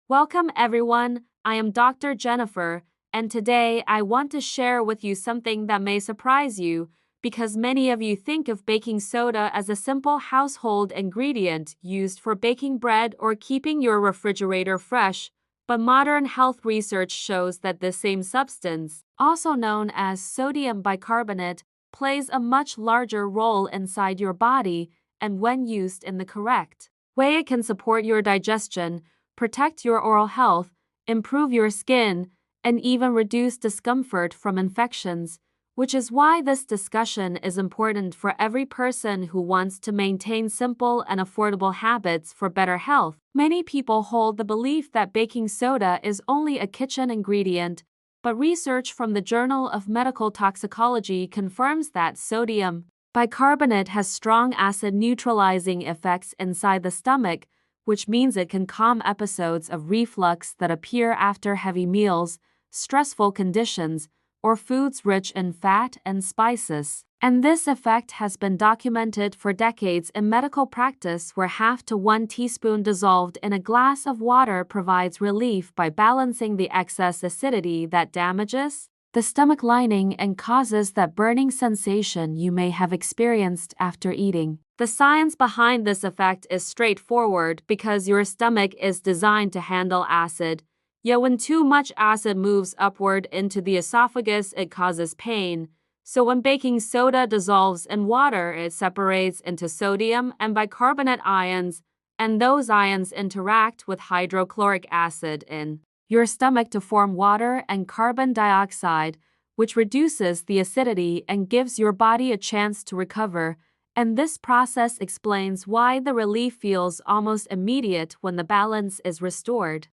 Welcome everyone, I am Dr. Jennifer, and today I want to share with you something that may surprise you because many of you think of baking soda as a simple household ingredient used for baking bread or keeping your refrigerator fresh, but modern health research shows that this same substance, also known as sodium bicarbonate, plays a much larger role inside your body, and when used in the correct way, it can support your digestion, protect your oral health, improve your skin, and even reduce discomfort from infections, which is why this discussion is important for every person who wants to maintain simple and affordable habits for better health. Many people hold the belief that baking soda is only a kitchen ingredient, but research from the Journal of Medical Toxicology confirms that sodium bicarbonate has strong acid neutralizing effects inside the stomach, which means it can calm episodes of reflux that appear after heavy meals, stressful conditions, or foods rich in fat and spices. And this effect has been documented for decades in medical practice, where half to 1 teaspoon dissolved in a glass of water provides relief by balancing the excess acidity that damages the stomach lining and causes that burning sensation you may have experienced after eating. The science behind this effect is straightforward because your stomach is designed to handle acid, yet when too much acid moves upward into the esophagus, it causes pain. So when baking soda dissolves in water, it separates into sodium and bicarbonate ions, and those ions interact with hydrochloric acid in your stomach to form water and carbon dioxide, which reduces the acidity and gives your body a chance to recover. And this process explains why the relief feels almost immediate when the balance is restored.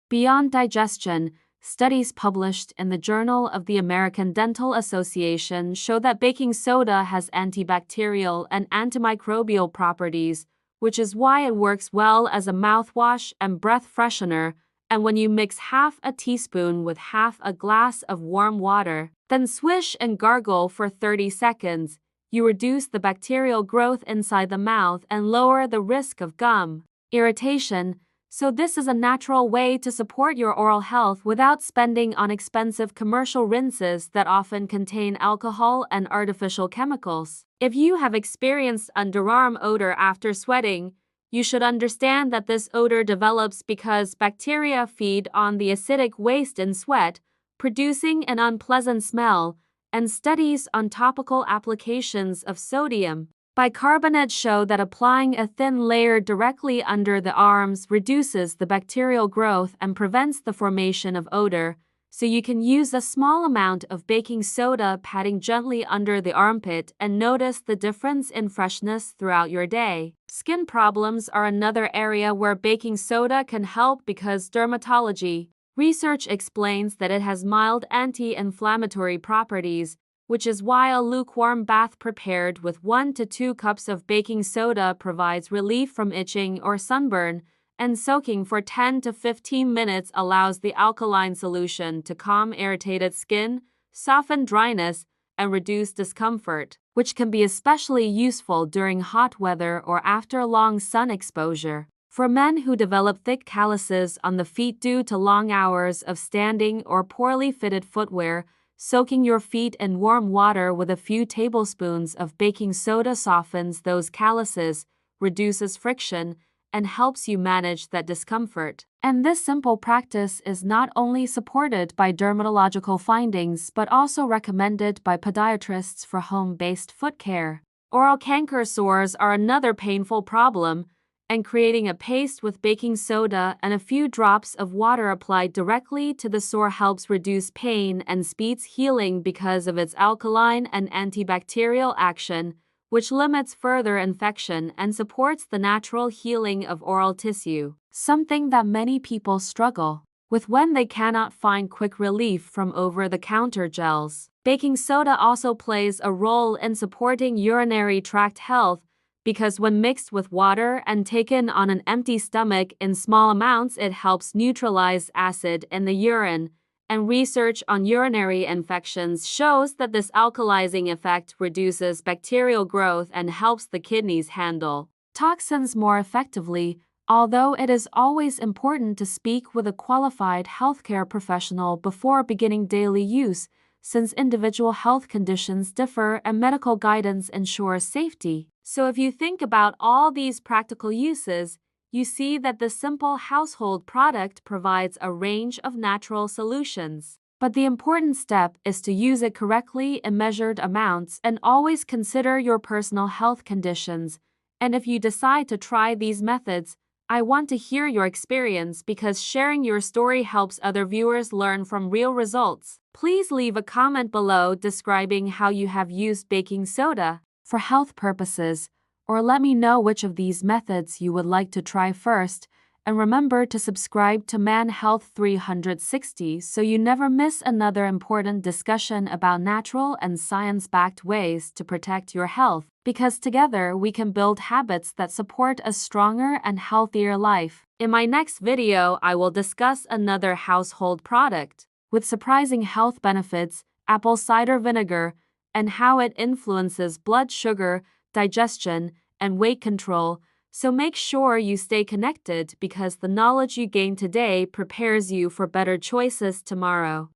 Beyond digestion, studies published in the Journal of the American Dental Association show that baking soda has antibacterial and antimicrobial properties, which is why it works well as a mouthwash and breath freshener. And when you mix half a teaspoon with half a glass of warm water, then swish and gargle for 30 seconds, you reduce the bacterial growth inside the mouth and lower the risk of gum irritation. So this is a natural way to support your oral health without spending on expensive commercial rinses that often contain alcohol and artificial chemicals. If you have experienced underarm odor after sweating, you should understand that this odor develops because bacteria feed on the acidic waste in sweat, producing an unpleasant smell, and studies on topical applications of sodium bicarbonate show that applying a thin layer directly under the arms reduces the bacterial growth and prevents the formation of odor. So you can use a small amount of baking soda patting gently under the armpit and notice the difference in freshness throughout your day. Skin problems are another area where baking soda can help because dermatology research explains that it has mild anti-inflammatory properties, which is why a lukewarm bath prepared with 1 to 2 cups of baking soda provides relief from itching or sunburn, and soaking for 10 to 15 minutes allows the alkaline solution to calm irritated skin, soften dryness, and reduce discomfort, which can be especially useful during hot weather or after long sun exposure. For men who develop thick calluses on the feet due to long hours of standing or poorly fitted footwear, soaking your feet in warm water with a few tablespoons of baking soda softens those calluses, reduces friction, and helps you manage that discomfort. And this simple practice is not only supported by dermatological findings but also recommended by podiatrists for home-based foot care. Oral canker sores are another painful problem, and creating a paste with baking soda and a few drops of water applied directly to the sore helps reduce pain and speeds healing because of its alkaline and antibacterial action, which limits further infection and supports the natural healing of oral tissue, something that many people struggle with when they cannot find quick relief from over-the-counter gels. Baking soda also plays a role in supporting urinary tract health because when mixed with water and taken on an empty stomach in small amounts, it helps neutralize acid in the urine. And research on urinary infections shows that this alkalizing effect reduces bacterial growth and helps the kidneys handle toxins more effectively, Although it is always important to speak with a qualified healthcare professional before beginning daily use, since individual health conditions differ and medical guidance ensures safety. So if you think about all these practical uses, you see that the simple household product provides a range of natural solutions. But the important step is to use it correctly in measured amounts and always consider your personal health conditions. And if you decide to try these methods, I want to hear your experience because sharing your story helps other viewers learn from real results. Please leave a comment below describing how you have used baking soda for health purposes, or let me know which of these methods you would like to try first. And remember to subscribe to Man Health 360 so you never miss another important discussion about natural and science-backed ways to protect your health, because together we can build habits that support a stronger and healthier life. In my next video, I will discuss another household product with surprising health benefits, apple cider vinegar, and how it influences blood sugar, digestion, and weight control. So make sure you stay connected because the knowledge you gain today prepares you for better choices tomorrow.